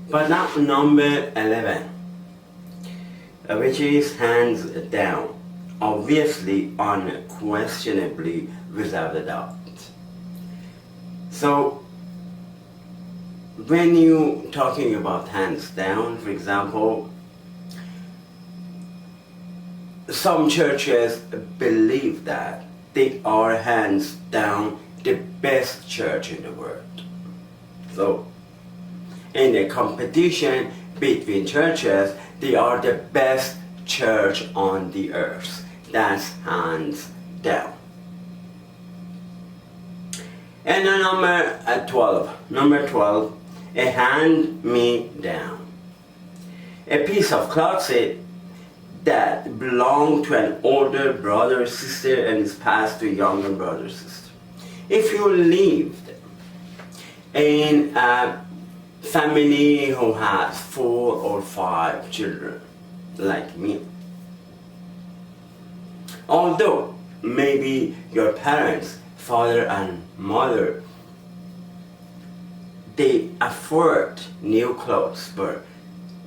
But now number 11, which is hands down, obviously, unquestionably, without a doubt. So when you talking about hands down, for example, some churches believe that they are hands down the best church in the world. So in a competition between churches, they are the best church on the earth. That's hands down. And number 12, a hand me down. A piece of cloth that belonged to an older brother or sister and is passed to a younger brother or sister. If you lived in a family who has 4 or 5 children, like me, although maybe your parents, father and mother, they afford new clothes for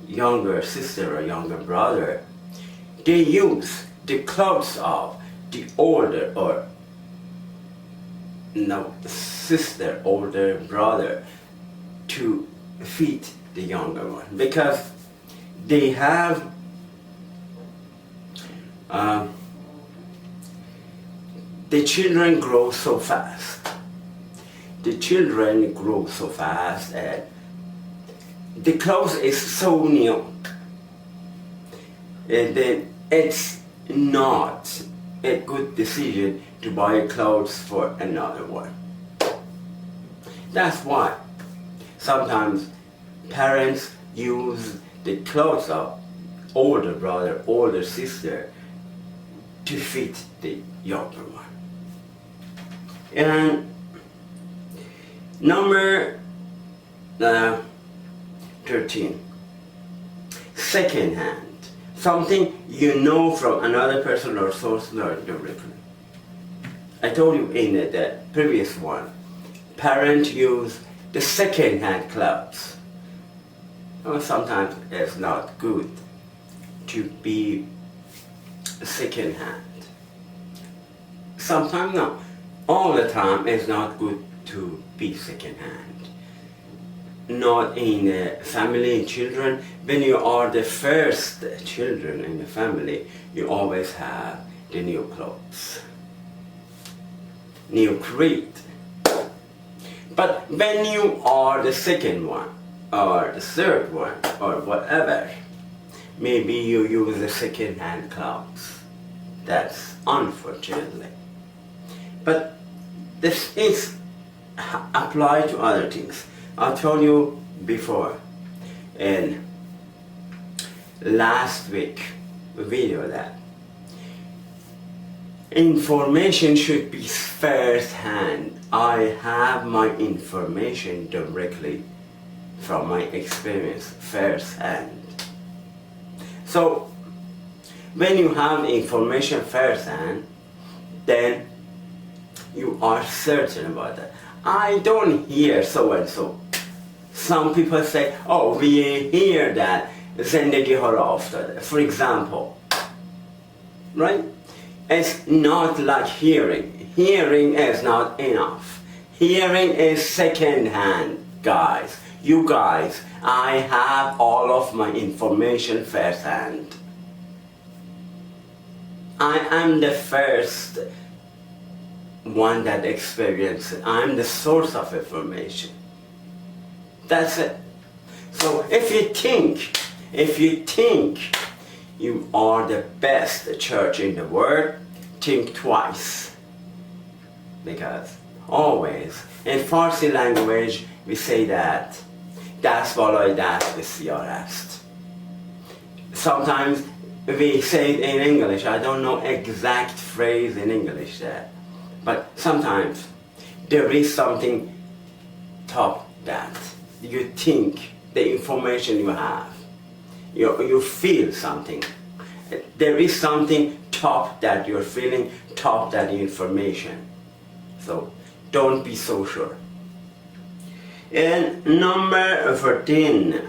younger sister or younger brother, they use the clothes of the older or sister, older brother to feed the younger one, because they have the children grow so fast. The children grow so fast and the clothes is so new. And then it's not a good decision to buy clothes for another one. That's why sometimes parents use the clothes of older brother, older sister to fit the younger one. And number 13, second hand. Something you know from another person or source learned directly. I told you in the previous one, parents use the second hand clothes. Well, sometimes it's not good to be second hand. Sometimes no. All the time it's not good to be second hand. Not in a family and children. When you are the first children in the family, you always have the new clothes, new creed. But when you are the second one, or the third one, or whatever, maybe you use the second hand clothes. That's unfortunately. But this is applied to other things. I told you before in last week video that information should be first hand. I have my information directly from my experience first hand. So when you have information first hand, then you are certain about that. I don't hear so and so. Some people say, oh, we hear that Zendegi har افتاده. For example, right? It's not like hearing. Hearing is not enough. Hearing is second hand, guys. You guys, I have all of my information first hand. I am the first one that experiences it. I'm the source of information. That's it. So if you think you are the best church in the world, think twice. Because always in Farsi language we say that دست بالای دست بسیار است. Sometimes we say it in English. I don't know exact phrase in English there. But sometimes there is something top that you think the information you have. You feel something. There is something top that you're feeling, top that information. So don't be so sure. And number 14,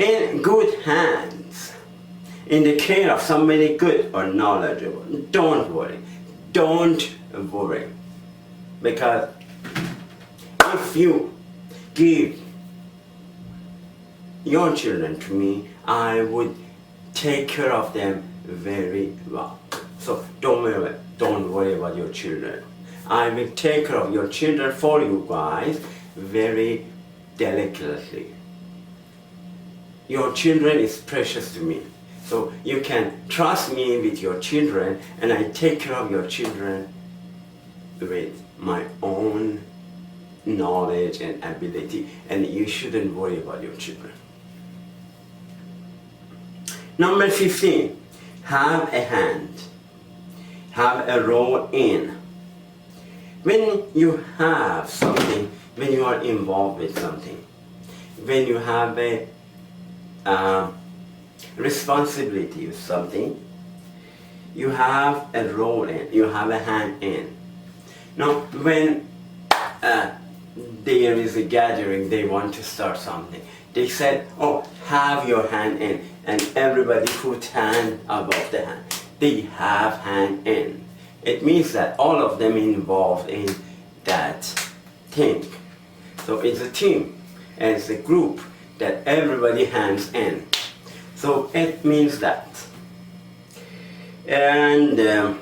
in good hands, in the care of somebody good or knowledgeable. Don't worry. Don't worry. Because if you give your children to me, I would take care of them very well. So don't worry about your children. I will take care of your children for you guys very delicately. Your children is precious to me. So you can trust me with your children, and I take care of your children with my own knowledge and ability, and you shouldn't worry about your children. Number 15, have a hand, have a role in. When you have something, when you are involved with something, when you have a responsibility with something, you have a role in, you have a hand in. Now, when there is a gathering, they want to start something. They said, oh, have your hand in, and everybody put hand above the hand. They have hand in. It means that all of them involved in that thing. So it's a team, and it's a group that everybody hands in. So it means that. And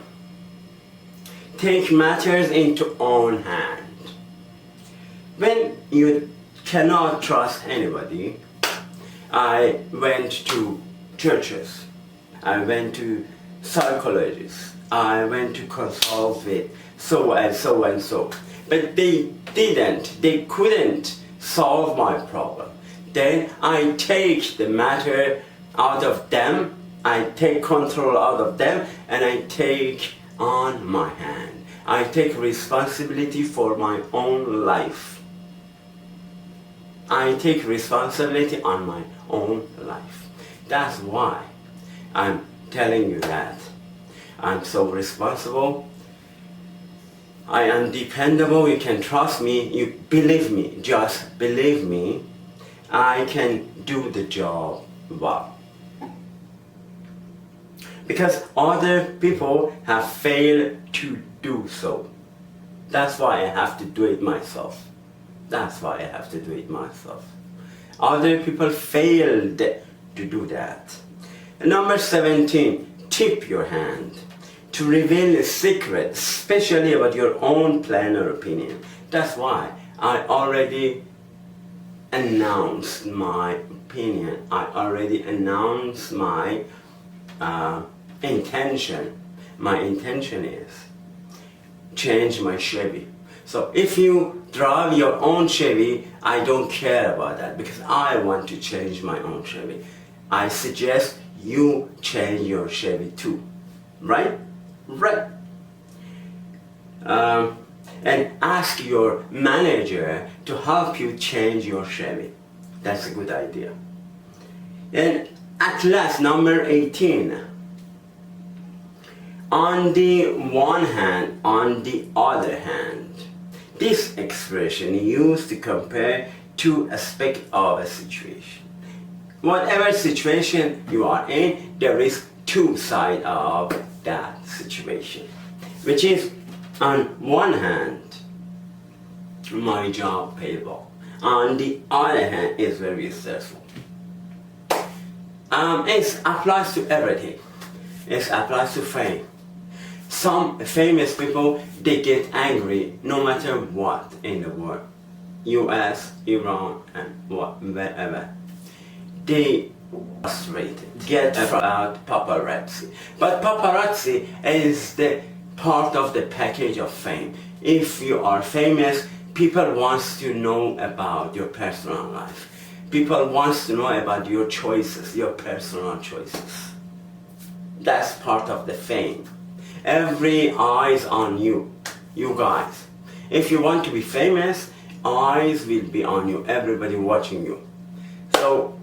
take matters into own hand. When you cannot trust anybody, I went to churches, I went to psychologists, I went to consult with so and so and so. But they couldn't solve my problem. Then I take the matter out of them, I take control out of them, and I take on my hand. I take responsibility for my own life. I take responsibility on my own life. That's why I'm telling you that. I'm so responsible. I am dependable. You can trust me. You believe me. Just believe me. I can do the job well. Because other people have failed to do so. That's why I have to do it myself. That's why I have to do it myself. Other people failed to do that. Number 17, tip your hand. To reveal a secret, especially about your own plan or opinion. That's why I already announced my opinion. I already announced my intention. My intention is change my Chevy. So if you drive your own Chevy, I don't care about that because I want to change my own Chevy. I suggest you change your Chevy too. Right? Right. And ask your manager to help you change your Chevy. That's a good idea. And at last, number 18. On the one hand, on the other hand. This expression used to compare two aspects of a situation. Whatever situation you are in, there is two sides of that situation. Which is, on one hand, my job pays well. On the other hand, it's very stressful. It applies to everything. It applies to fame. Some famous people, they get angry no matter what in the world. US, Iran, and wherever. They frustrated, get about paparazzi. But paparazzi is the part of the package of fame. If you are famous, people want to know about your personal life. People want to know about your choices, your personal choices. That's part of the fame. Every eyes on you, you guys. If you want to be famous, eyes will be on you, everybody watching you. So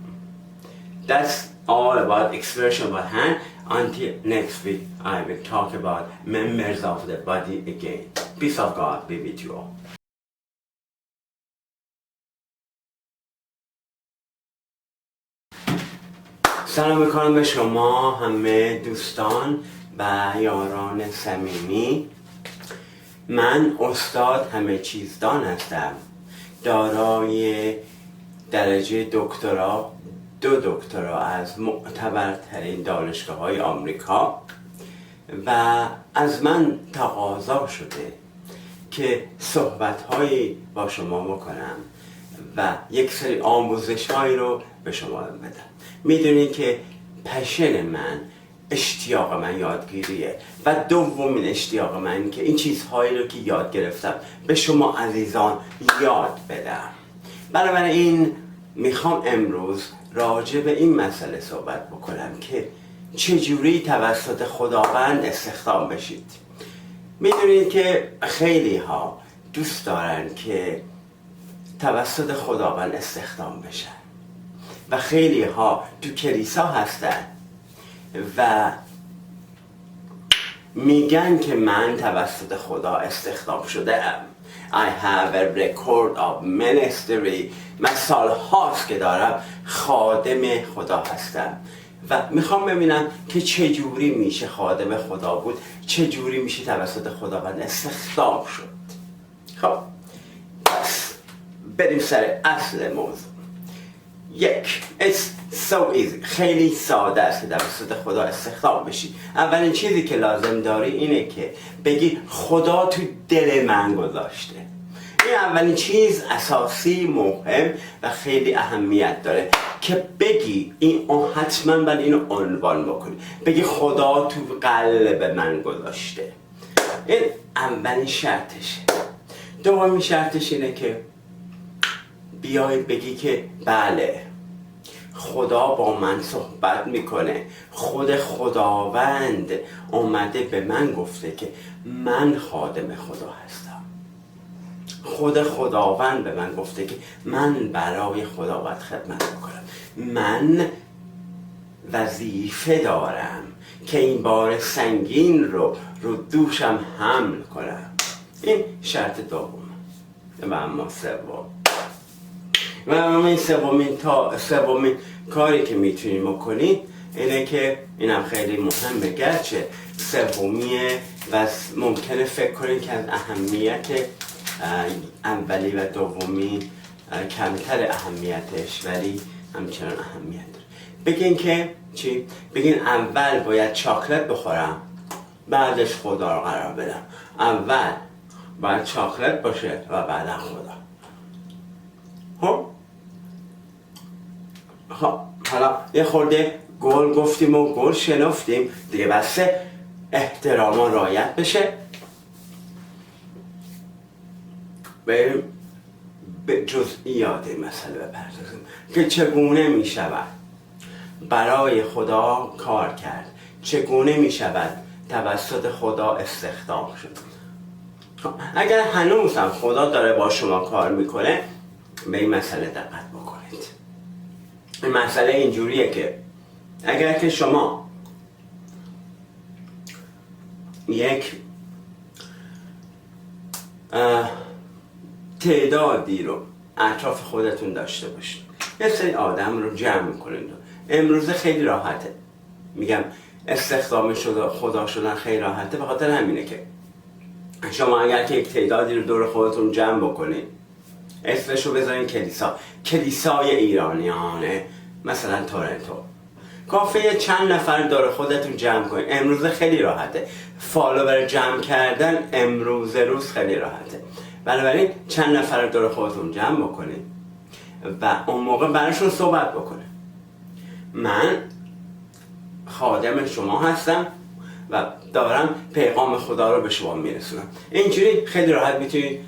that's all about expression of hand. Until next week, I will talk about members of the body again. Peace of God be with you all. سلام میکنم به شما همه دوستان و یاران صمیمی. من استاد همه چیزدان هستم، دارای درجه دکترا، 2 دکترا از معتبرترین دانشگاه‌های آمریکا و از من تقاضا شده که صحبت‌هایی با شما بکنم و یک سری آموزش‌هایی رو به شما بدم. میدونید که پشن من، اشتیاق من یادگیریه و دومین اشتیاق من که این چیزهایی رو که یاد گرفتم به شما عزیزان یاد بدم. بنابراین میخوام امروز راجع به این مسئله صحبت بکنم که چجوری توسط خداوند استخدام بشید. میدونید که خیلی ها دوست دارن که توسط خداوند استخدام بشن و خیلی ها تو کلیسا هستن و میگن که من توسط خدا استخدام شده ام. I have a record of ministry. من سال هاست که دارم خادم خدا هستم و میخوام ببینم که چجوری میشه خادم خدا بود، چجوری میشه توسط خداوند استخدام شد. خب پس بریم سر اصل موضوع. یک، it's so easy. خیلی ساده است که توسط خدا استخدام بشی. اولین چیزی که لازم داری اینه که بگی خدا تو دل من گذاشته. این اولین چیز اساسی، مهم و خیلی اهمیت داره که بگی این حتما باید اینو عنوان بکنی. بگی خدا تو قلب من گذاشته. این اولین شرطشه. دومین شرطش اینه که بیای بگی که بله خدا با من صحبت میکنه، خود خداوند اومده به من گفته که من خادم خدا هستم. خود خداوند به من گفته که من برای خدا باید خدمت بکنم. من وظیفه دارم که این بار سنگین رو دوشم حمل کنم. این شرط دوم. و اما سوم و این سومین کاری که میتونید بکنید اینه که اینم خیلی مهمه، گرچه سومیه و ممکنه فکر کنید که از اهمیت اولی و دومی کمتر اهمیتش، ولی همچنان اهمیت داره. بگین که چی؟ بگین اول باید چاکلت بخورم بعدش خدا رو قرار بدم. اول باید چاکلت باشه و بعدا خدا. خب حالا یه خورده گل گفتیم و گل شنفتیم دیگه، بسه احتراما رعایت بشه. بریم به جزئیات مسئله بپردازیم که چگونه می شود برای خدا کار کرد، چگونه می شود توسط خدا استخدام شد. اگر هنوز هم خدا داره با شما کار میکنه به این مسئله دقت بکنید. این مسئله اینجوریه که اگر که شما یک تعدادی رو اطراف خودتون داشته باشید، یه سری آدم رو جمع کنید. امروزه خیلی راحته، میگم استخدام شده خدا شدن خیلی راحته، به خاطر همینه که شما اگر که یک تعدادی رو دور خودتون جمع بکنید، اسمش رو بذارین کلیسای ایرانیانه، مثلا تورنتو. کافیه چند نفر دور خودتون جمع کنید. امروز خیلی راحته، فالوور جمع کردن امروز روز خیلی راحته. بنابراین چند نفر دور خودتون جمع بکنید و اون موقع براشون صحبت بکنید. من خادم شما هستم و دارم پیغام خدا رو به شما میرسونم. اینجوری خیلی راحت میتونید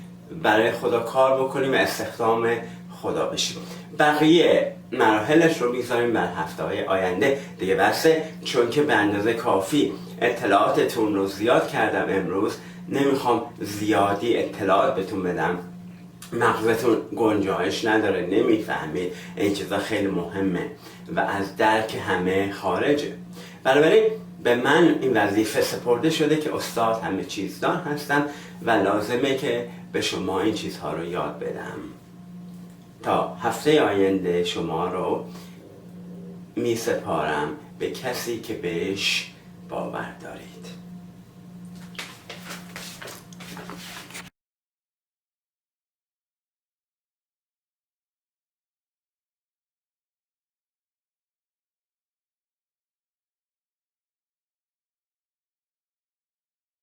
برای خدا کار بکنیم و استخدام خدا بشیم. بقیه مراحلش رو میذاریم بر هفته‌های آینده دیگه، بسه چون که به اندازه کافی اطلاعاتتون رو زیاد کردم امروز، نمیخوام زیادی اطلاعات بهتون بدم. مغزتون گنجایش نداره، نمیفهمید، این چیزا خیلی مهمه و از درک همه خارجه. بنابراین به من این وظیفه سپرده شده که استاد همه چیزدان هستم و لازمه که به شما این چیزها رو یاد بدم تا هفته آینده شما رو می سپارم به کسی که بهش باور دارید.